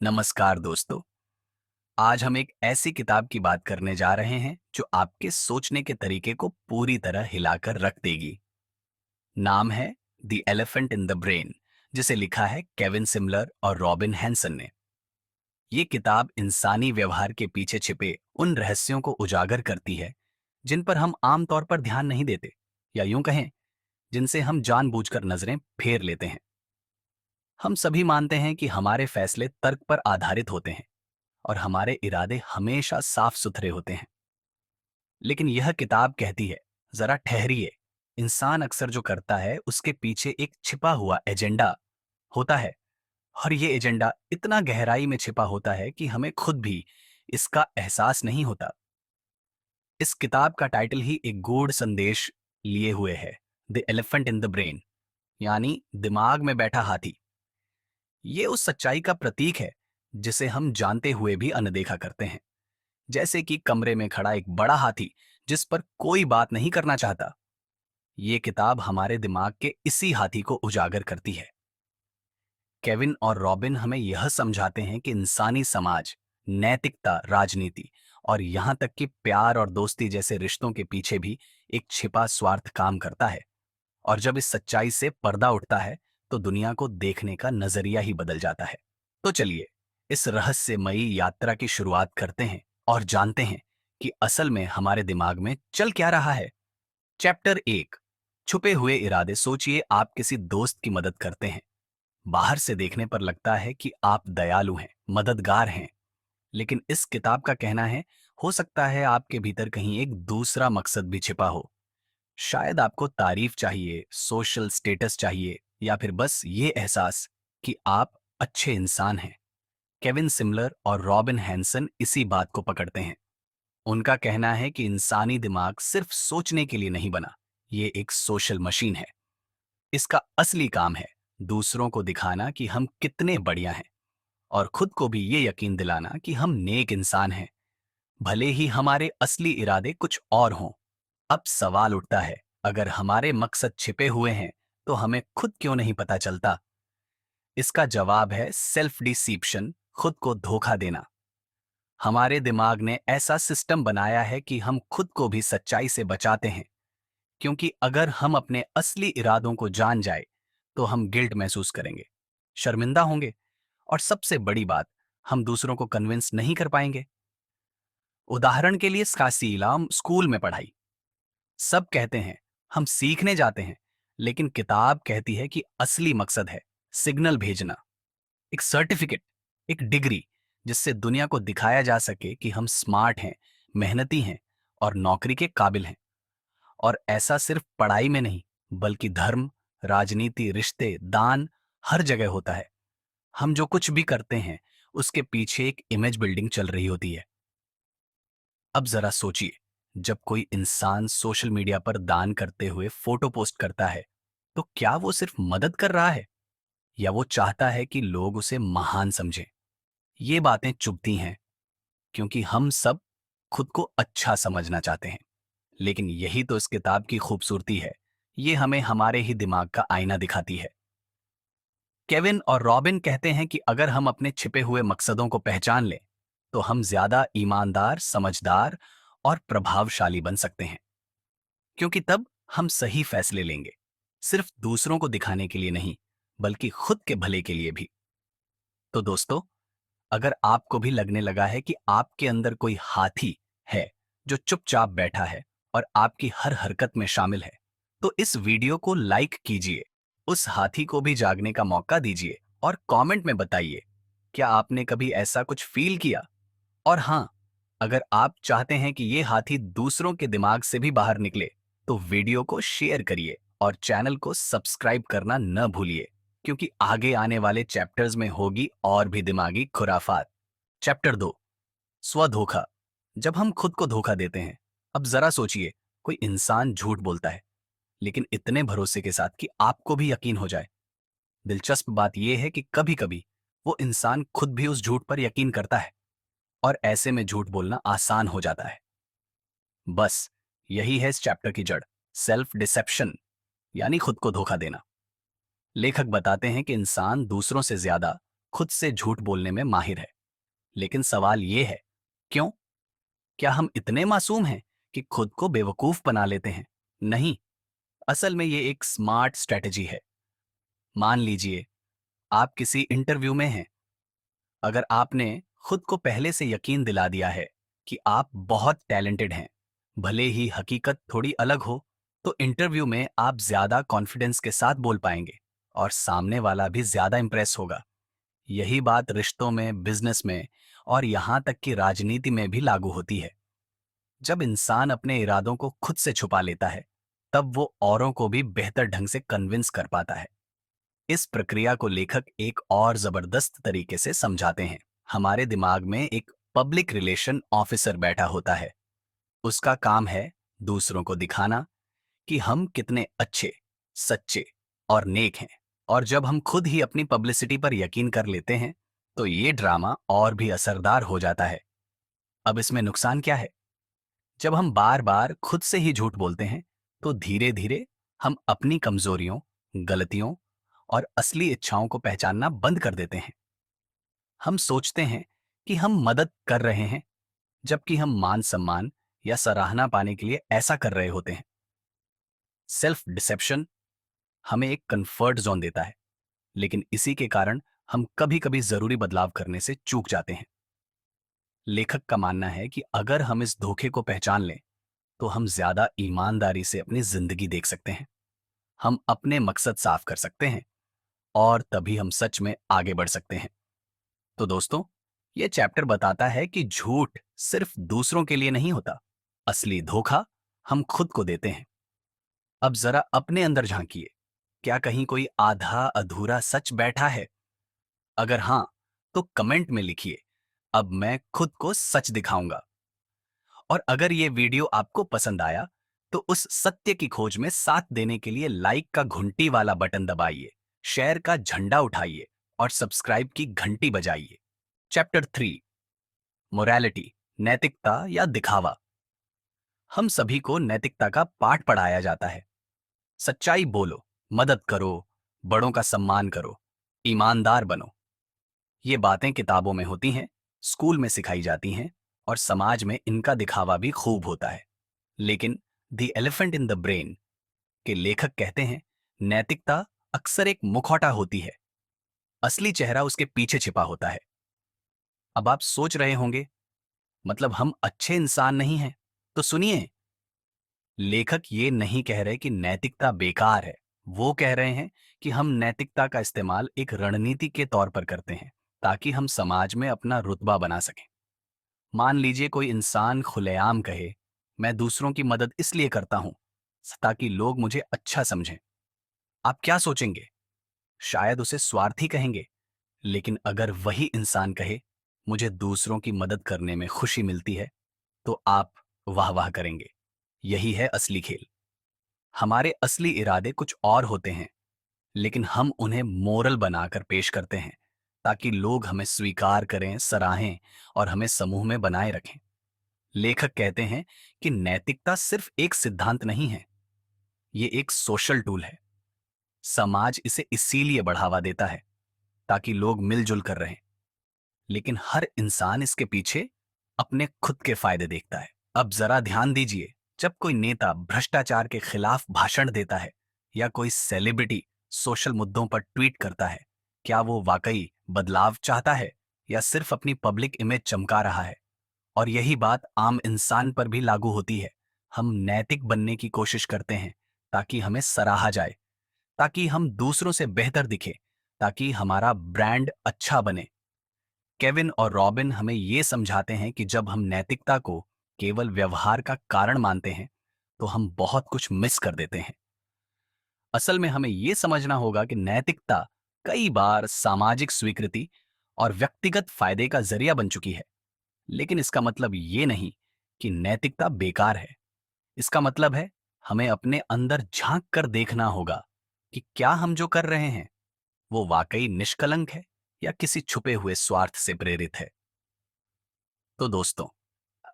नमस्कार दोस्तों। आज हम एक ऐसी किताब की बात करने जा रहे हैं जो आपके सोचने के तरीके को पूरी तरह हिलाकर रख देगी। नाम है the elephant in the brain, जिसे लिखा है केविन सिमलर और रॉबिन हैंसन ने। ये किताब इंसानी व्यवहार के पीछे छिपे उन रहस्यों को उजागर करती है जिन पर हम आमतौर पर ध्यान नहीं देते, या यूं कहें, जिनसे हम जानबूझकर नजरें फेर लेते हैं। हम सभी मानते हैं कि हमारे फैसले तर्क पर आधारित होते हैं और हमारे इरादे हमेशा साफ सुथरे होते हैं। लेकिन यह किताब कहती है, जरा ठहरिए। इंसान अक्सर जो करता है उसके पीछे एक छिपा हुआ एजेंडा होता है, और ये एजेंडा इतना गहराई में छिपा होता है कि हमें खुद भी इसका एहसास नहीं होता। इस किताब का टाइटल ही एक गूढ़ संदेश लिए हुए है, the elephant in the brain, यानी दिमाग में बैठा हाथी। ये उस सच्चाई का प्रतीक है जिसे हम जानते हुए भी अनदेखा करते हैं, जैसे कि कमरे में खड़ा एक बड़ा हाथी जिस पर कोई बात नहीं करना चाहता। ये किताब हमारे दिमाग के इसी हाथी को उजागर करती है। केविन और रॉबिन हमें यह समझाते हैं कि इंसानी समाज, नैतिकता, राजनीति और यहाँ तक कि प्यार और दोस्ती जैसे रिश्तों के पीछे भी एक छिपा स्वार्थ काम करता है। और जब इस सच्चाई से पर्दा उठता है तो दुनिया को देखने का नजरिया ही बदल जाता है। तो चलिए, इस रहस्यमयी यात्रा की शुरुआत करते हैं और जानते हैं कि असल में हमारे दिमाग में चल क्या रहा है। चैप्टर 1, छुपे हुए इरादे। सोचिए, आप किसी दोस्त की मदद करते हैं। बाहर से देखने पर लगता है कि आप दयालु हैं, मददगार हैं। लेकिन इस किताब का कहना है, हो सकता है आपके भीतर कहीं एक दूसरा मकसद भी छिपा हो। शायद आपको तारीफ चाहिए, सोशल स्टेटस चाहिए, या फिर बस ये एहसास कि आप अच्छे इंसान हैं। केविन सिमलर और रॉबिन हैंसन इसी बात को पकड़ते हैं। उनका कहना है कि इंसानी दिमाग सिर्फ सोचने के लिए नहीं बना, ये एक सोशल मशीन है। इसका असली काम है दूसरों को दिखाना कि हम कितने बढ़िया हैं, और खुद को भी ये यकीन दिलाना कि हम नेक इंसान हैं, भले ही हमारे असली इरादे कुछ और हों। अब सवाल उठता है, अगर हमारे मकसद छिपे हुए हैं तो हमें खुद क्यों नहीं पता चलता? इसका जवाब है सेल्फ डिसीप्शन, खुद को धोखा देना। हमारे दिमाग ने ऐसा सिस्टम बनाया है कि हम खुद को भी सच्चाई से बचाते हैं, क्योंकि अगर हम अपने असली इरादों को जान जाए तो हम गिल्ट महसूस करेंगे, शर्मिंदा होंगे, और सबसे बड़ी बात, हम दूसरों को कन्विंस नहीं कर पाएंगे। उदाहरण के लिए स्कासीला स्कूल में पढ़ाई। सब कहते हैं हम सीखने जाते हैं, लेकिन किताब कहती है कि असली मकसद है सिग्नल भेजना, एक सर्टिफिकेट, एक डिग्री, जिससे दुनिया को दिखाया जा सके कि हम स्मार्ट हैं, मेहनती हैं और नौकरी के काबिल हैं। और ऐसा सिर्फ पढ़ाई में नहीं, बल्कि धर्म, राजनीति, रिश्ते, दान, हर जगह होता है। हम जो कुछ भी करते हैं उसके पीछे एक इमेज बिल्डिंग चल रही होती है। अब जरा सोचिए, जब कोई इंसान सोशल मीडिया पर दान करते हुए फोटो पोस्ट करता है, तो क्या वो सिर्फ मदद कर रहा है, या वो चाहता है कि लोग उसे महान समझें? ये बातें चुभती हैं, क्योंकि हम सब खुद को अच्छा समझना चाहते हैं। लेकिन यही तो इस किताब की खूबसूरती है, ये हमें हमारे ही दिमाग का आईना दिखाती है। केविन और रॉबिन कहते हैं कि अगर हम अपने छिपे हुए मकसदों को पहचान लें तो हम ज्यादा ईमानदार, समझदार और प्रभावशाली बन सकते हैं, क्योंकि तब हम सही फैसले लेंगे, सिर्फ दूसरों को दिखाने के लिए नहीं, बल्कि खुद के भले के लिए भी। तो दोस्तों, अगर आपको भी लगने लगा है कि आपके अंदर कोई हाथी है जो चुपचाप बैठा है और आपकी हर हरकत में शामिल है, तो इस वीडियो को लाइक कीजिए, उस हाथी को भी जागने का मौका दीजिए, और कमेंट में बताइए, क्या आपने कभी ऐसा कुछ फील किया? और हाँ, अगर आप चाहते हैं कि ये हाथी दूसरों के दिमाग से भी बाहर निकले, तो वीडियो को शेयर करिए और चैनल को सब्सक्राइब करना न भूलिए, क्योंकि आगे आने वाले चैप्टर्स में होगी और भी दिमागी खुराफात। चैप्टर 2, स्वधोखा। जब हम खुद को धोखा देते हैं, अब जरा सोचिए, कोई इंसान झूठ बोलता है, लेकिन इतने भरोसे के साथ कि आपको भी यकीन हो जाए। दिलचस्प बात यह है कि कभी-कभी वो इंसान खुद भी उस झूठ पर यकीन करता है, और ऐसे में झूठ बोलना आसान हो जाता है। बस यही है इस चैप्टर की जड़, सेल्फ डिसेप्शन, यानी खुद को धोखा देना। लेखक बताते हैं कि इंसान दूसरों से ज्यादा खुद से झूठ बोलने में माहिर है। लेकिन सवाल ये है, क्यों? क्या हम इतने मासूम हैं कि खुद को बेवकूफ बना लेते हैं? नहीं, असल में ये एक स्मार्ट स्ट्रेटजी है। मान लीजिए आप किसी इंटरव्यू में हैं। अगर आपने खुद को पहले से यकीन दिला दिया है कि आप बहुत टैलेंटेड हैं, भले ही हकीकत थोड़ी अलग हो, तो इंटरव्यू में आप ज्यादा कॉन्फिडेंस के साथ बोल पाएंगे और सामने वाला भी ज्यादा इंप्रेस होगा। यही बात रिश्तों में, बिजनेस में और यहां तक कि राजनीति में भी लागू होती है। जब इंसान अपने इरादों को खुद से छुपा लेता है, तब वो औरों को भी बेहतर ढंग से कन्विंस कर पाता है। इस प्रक्रिया को लेखक एक और जबरदस्त तरीके से समझाते हैं। हमारे दिमाग में एक पब्लिक रिलेशन ऑफिसर बैठा होता है। उसका काम है दूसरों को दिखाना कि हम कितने अच्छे, सच्चे और नेक हैं। और जब हम खुद ही अपनी पब्लिसिटी पर यकीन कर लेते हैं, तो ये ड्रामा और भी असरदार हो जाता है। अब इसमें नुकसान क्या है? जब हम बार बार खुद से ही झूठ बोलते हैं, तो धीरे धीरे हम अपनी कमजोरियों, गलतियों और असली इच्छाओं को पहचानना बंद कर देते हैं। हम सोचते हैं कि हम मदद कर रहे हैं, जबकि हम मान सम्मान या सराहना पाने के लिए ऐसा कर रहे होते हैं। सेल्फ डिसेप्शन हमें एक कंफर्ट जोन देता है, लेकिन इसी के कारण हम कभी कभी जरूरी बदलाव करने से चूक जाते हैं। लेखक का मानना है कि अगर हम इस धोखे को पहचान लें, तो हम ज्यादा ईमानदारी से अपनी जिंदगी देख सकते हैं। हम अपने मकसद साफ कर सकते हैं और तभी हम सच में आगे बढ़ सकते हैं। तो दोस्तों, ये चैप्टर बताता है कि झूठ सिर्फ दूसरों के लिए नहीं होता। असली धोखा हम खुद को देते हैं। अब जरा अपने अंदर झांकिए। क्या कहीं कोई आधा अधूरा सच बैठा है? अगर हां, तो कमेंट में लिखिए, अब मैं खुद को सच दिखाऊंगा। और अगर ये वीडियो आपको पसंद आया, तो उस सत्य की खोज में साथ देने के लिए लाइक का घंटी वाला बटन दबाइए, शेयर का झंडा उठाइए और सब्सक्राइब की घंटी बजाइए। चैप्टर 3, मोरालिटी, नैतिकता या दिखावा। हम सभी को नैतिकता का पाठ पढ़ाया जाता है। सच्चाई बोलो, मदद करो, बड़ों का सम्मान करो, ईमानदार बनो। ये बातें किताबों में होती हैं, स्कूल में सिखाई जाती हैं और समाज में इनका दिखावा भी खूब होता है। लेकिन the elephant in the brain के लेखक कहते हैं, नैतिकता अक्सर एक मुखौटा होती है, असली चेहरा उसके पीछे छिपा होता है। अब आप सोच रहे होंगे, मतलब हम अच्छे इंसान नहीं हैं? तो सुनिए, लेखक ये नहीं कह रहे कि नैतिकता बेकार है। वो कह रहे हैं कि हम नैतिकता का इस्तेमाल एक रणनीति के तौर पर करते हैं, ताकि हम समाज में अपना रुतबा बना सकें। मान लीजिए कोई इंसान खुलेआम कहे, मैं दूसरों की मदद इसलिए करता हूं ताकि लोग मुझे अच्छा समझें। आप क्या सोचेंगे? शायद उसे स्वार्थी कहेंगे। लेकिन अगर वही इंसान कहे, मुझे दूसरों की मदद करने में खुशी मिलती है, तो आप वाह वाह करेंगे। यही है असली खेल। हमारे असली इरादे कुछ और होते हैं, लेकिन हम उन्हें मोरल बनाकर पेश करते हैं, ताकि लोग हमें स्वीकार करें, सराहें और हमें समूह में बनाए रखें। लेखक कहते हैं कि नैतिकता सिर्फ एक सिद्धांत नहीं है, ये एक सोशल टूल है। समाज इसे इसीलिए बढ़ावा देता है ताकि लोग मिलजुल कर रहें। लेकिन हर इंसान इसके पीछे अपने खुद के फायदे देखता है। अब जरा ध्यान दीजिए, जब कोई नेता भ्रष्टाचार के खिलाफ भाषण देता है या कोई सेलिब्रिटी सोशल मुद्दों पर ट्वीट करता है, क्या वो वाकई बदलाव चाहता है या सिर्फ अपनी पब्लिक इमेज चमका रहा है? और यही बात आम इंसान पर भी लागू होती है। हम नैतिक बनने की कोशिश करते हैं ताकि हमें सराहा जाए, ताकि हम दूसरों से बेहतर दिखें, ताकि हमारा ब्रांड अच्छा बने। केविन और रॉबिन हमें ये समझाते हैं कि जब हम नैतिकता को केवल व्यवहार का कारण मानते हैं, तो हम बहुत कुछ मिस कर देते हैं। असल में हमें ये समझना होगा कि नैतिकता कई बार सामाजिक स्वीकृति और व्यक्तिगत फायदे का जरिया बन चुकी है। लेकिन इसका मतलब ये नहीं कि नैतिकता बेकार है। इसका मतलब है हमें अपने अंदर झांक कर देखना होगा कि क्या हम जो कर रहे हैं वो वाकई निष्कलंक है या किसी छुपे हुए स्वार्थ से प्रेरित है। तो दोस्तों,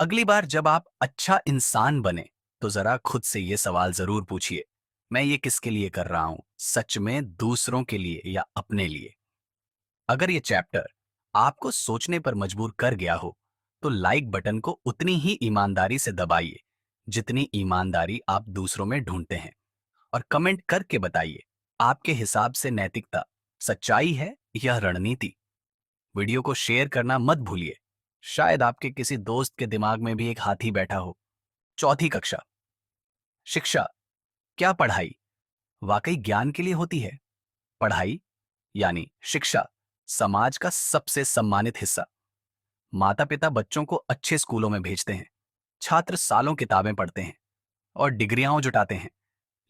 अगली बार जब आप अच्छा इंसान बने, तो जरा खुद से ये सवाल जरूर पूछिए, मैं ये किसके लिए कर रहा हूं? सच में दूसरों के लिए या अपने लिए? अगर ये चैप्टर आपको सोचने पर मजबूर कर गया हो, तो लाइक बटन को उतनी ही ईमानदारी से दबाइए जितनी ईमानदारी आप दूसरों में ढूंढते हैं, और कमेंट करके बताइए, आपके हिसाब से नैतिकता सच्चाई है या रणनीति। वीडियो को शेयर करना मत भूलिए, शायद आपके किसी दोस्त के दिमाग में भी एक हाथी बैठा हो। चौथी कक्षा। शिक्षा, क्या पढ़ाई वाकई ज्ञान के लिए होती है? पढ़ाई यानी शिक्षा समाज का सबसे सम्मानित हिस्सा। माता पिता बच्चों को अच्छे स्कूलों में भेजते हैं, छात्र सालों किताबें पढ़ते हैं और डिग्रियां जुटाते हैं।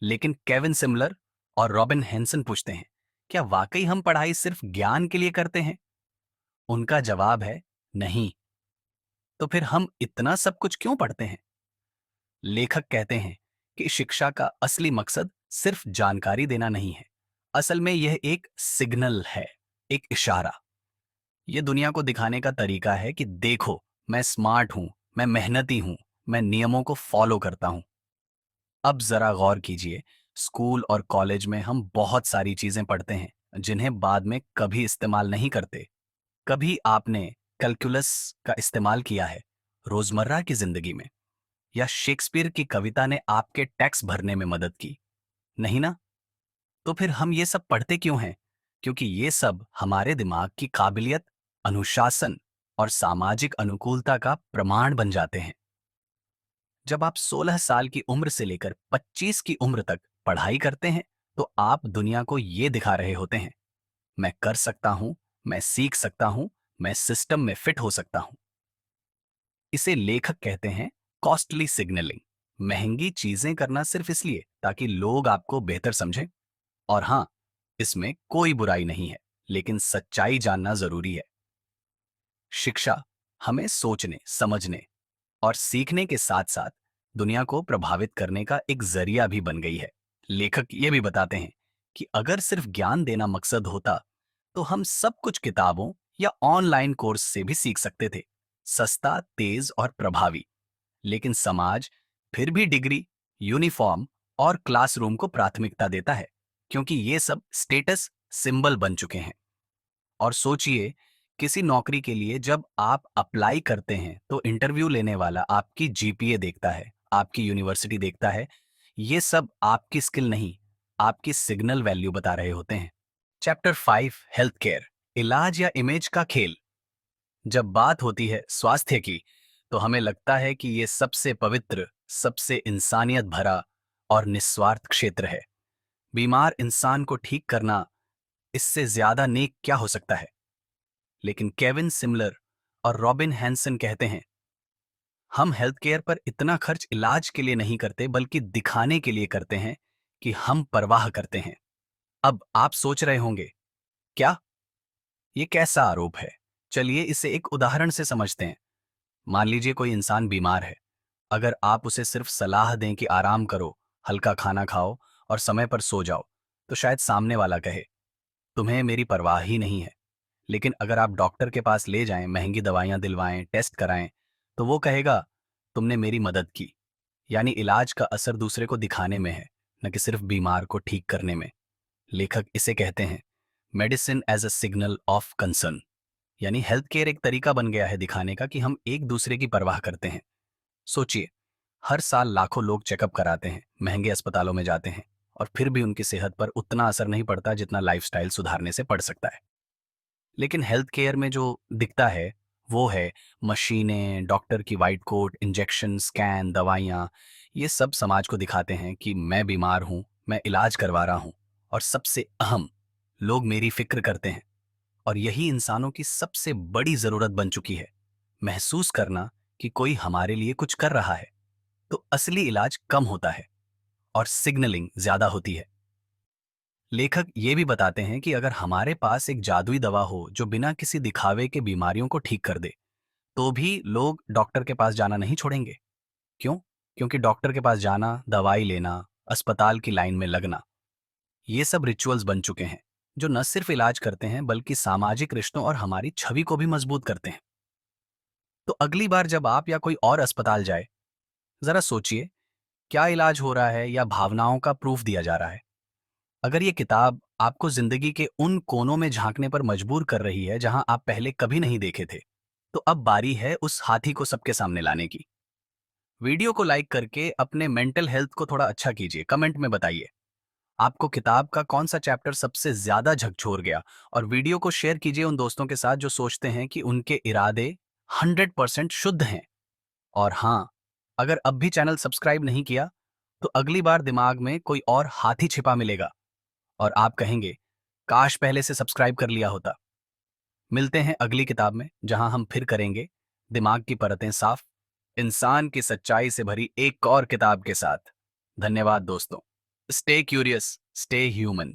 लेकिन केविन सिमलर और रॉबिन हेंसन पूछते हैं, क्या वाकई हम पढ़ाई सिर्फ ज्ञान के लिए करते हैं? उनका जवाब है नहीं। तो फिर हम इतना सब कुछ क्यों पढ़ते हैं? लेखक कहते हैं कि शिक्षा का असली मकसद सिर्फ जानकारी देना नहीं है। असल में यह एक सिग्नल है, एक इशारा। यह दुनिया को दिखाने का तरीका है कि देखो, मैं स्मार्ट हूं, मैं मेहनती हूं, मैं नियमों को फॉलो करता हूं। अब जरा गौर कीजिए, स्कूल और कॉलेज में हम बहुत सारी चीजें पढ़ते हैं जिन्हें बाद में कभी इस्तेमाल नहीं करते। कभी आपने कैलकुलस का इस्तेमाल किया है रोजमर्रा की जिंदगी में? या शेक्सपियर की कविता ने आपके टैक्स भरने में मदद की? नहीं ना? तो फिर हम ये सब पढ़ते क्यों हैं? क्योंकि ये सब हमारे दिमाग की काबिलियत, अनुशासन और सामाजिक अनुकूलता का प्रमाण बन जाते हैं। जब आप 16 साल की उम्र से लेकर 25 की उम्र तक पढ़ाई करते हैं, तो आप दुनिया को ये दिखा रहे होते हैं, मैं कर सकता हूं, मैं सीख सकता हूं, मैं सिस्टम में फिट हो सकता हूं। इसे लेखक कहते हैं कॉस्टली सिग्नलिंग। महंगी चीजें करना सिर्फ इसलिए ताकि लोग आपको बेहतर समझें। और हां, इसमें कोई बुराई नहीं है, लेकिन सच्चाई जानना जरूरी है। शिक्षा हमें सोचने, समझने और सीखने के साथ साथ दुनिया को प्रभावित करने का एक जरिया भी बन गई है। लेखक ये भी बताते हैं कि अगर सिर्फ ज्ञान देना मकसद होता, तो हम सब कुछ किताबों या ऑनलाइन कोर्स से भी सीख सकते थे, सस्ता, तेज और प्रभावी। लेकिन समाज फिर भी डिग्री, यूनिफॉर्म और क्लासरूम को प्राथमिकता देता है, क्योंकि ये सब स्टेटस सिंबल बन चुके हैं। और सोचिए, किसी नौकरी के लिए जब आप अप्लाई करते हैं, तो इंटरव्यू लेने वाला आपकी जीपीए देखता है, आपकी यूनिवर्सिटी देखता है। ये सब आपकी स्किल नहीं, आपकी सिग्नल वैल्यू बता रहे होते हैं। चैप्टर 5, हेल्थ केयर, इलाज या इमेज का खेल। जब बात होती है स्वास्थ्य की, तो हमें लगता है कि ये सबसे पवित्र, सबसे इंसानियत भरा और निस्वार्थ क्षेत्र है। बीमार इंसान को ठीक करना, इससे ज्यादा नेक क्या हो सकता है? लेकिन केविन सिमलर और रॉबिन हैंसन कहते हैं, हम हेल्थ केयर पर इतना खर्च इलाज के लिए नहीं करते, बल्कि दिखाने के लिए करते हैं कि हम परवाह करते हैं। अब आप सोच रहे होंगे, क्या ये कैसा आरोप है? चलिए इसे एक उदाहरण से समझते हैं। मान लीजिए कोई इंसान बीमार है। अगर आप उसे सिर्फ सलाह दें कि आराम करो, हल्का खाना खाओ और समय पर सो जाओ, तो शायद सामने वाला कहे, तुम्हें मेरी परवाह ही नहीं है। लेकिन अगर आप डॉक्टर के पास ले जाएं, महंगी दवाइयां दिलवाएं, टेस्ट कराएं, तो वो कहेगा, तुमने मेरी मदद की। यानी इलाज का असर दूसरे को दिखाने में है, न कि सिर्फ बीमार को ठीक करने में। लेखक इसे कहते हैं medicine as a signal of concern. यानी हेल्थ केयर एक तरीका बन गया है दिखाने का कि हम एक दूसरे की परवाह करते हैं। सोचिए, हर साल लाखों लोग चेकअप कराते हैं, महंगे अस्पतालों में जाते हैं, और फिर भी उनकी सेहत पर उतना असर नहीं पड़ता जितना लाइफस्टाइल सुधारने से पड़ सकता है। लेकिन हेल्थ केयर में जो दिखता है, वो है मशीनें, डॉक्टर की वाइट कोट, इंजेक्शन, स्कैन, दवाइयाँ। ये सब समाज को दिखाते हैं कि मैं बीमार हूँ, मैं इलाज करवा रहा हूँ, और सबसे अहम, लोग मेरी फिक्र करते हैं। और यही इंसानों की सबसे बड़ी जरूरत बन चुकी है, महसूस करना कि कोई हमारे लिए कुछ कर रहा है। तो असली इलाज कम होता है और सिग्नलिंग ज्यादा होती है। लेखक ये भी बताते हैं कि अगर हमारे पास एक जादुई दवा हो जो बिना किसी दिखावे के बीमारियों को ठीक कर दे, तो भी लोग डॉक्टर के पास जाना नहीं छोड़ेंगे। क्यों? क्योंकि डॉक्टर के पास जाना, दवाई लेना, अस्पताल की लाइन में लगना, ये सब रिचुअल्स बन चुके हैं जो न सिर्फ इलाज करते हैं, बल्कि सामाजिक रिश्तों और हमारी छवि को भी मजबूत करते हैं। तो अगली बार जब आप या कोई और अस्पताल जाए, जरा सोचिए, क्या इलाज हो रहा है या भावनाओं का प्रूफ दिया जा रहा है? अगर ये किताब आपको जिंदगी के उन कोनों में झांकने पर मजबूर कर रही है जहां आप पहले कभी नहीं देखे थे। तो अब बारी है उस हाथी को सबके सामने लाने की। वीडियो को लाइक करके अपने मेंटल हेल्थ को थोड़ा अच्छा कीजिए। कमेंट में बताइए आपको किताब का कौन सा चैप्टर सबसे ज्यादा झकझोर गया, और वीडियो को शेयर कीजिए उन दोस्तों के साथ जो सोचते हैं कि उनके इरादे 100% शुद्ध हैं। और हाँ, अगर अब भी चैनल सब्सक्राइब नहीं किया तो अगली बार दिमाग में कोई और हाथी छिपा मिलेगा और आप कहेंगे काश पहले से सब्सक्राइब कर लिया होता। मिलते हैं अगली किताब में जहां हम फिर करेंगे दिमाग की परतें साफ, इंसान की सच्चाई से भरी एक और किताब के साथ। धन्यवाद दोस्तों। Stay curious, stay human.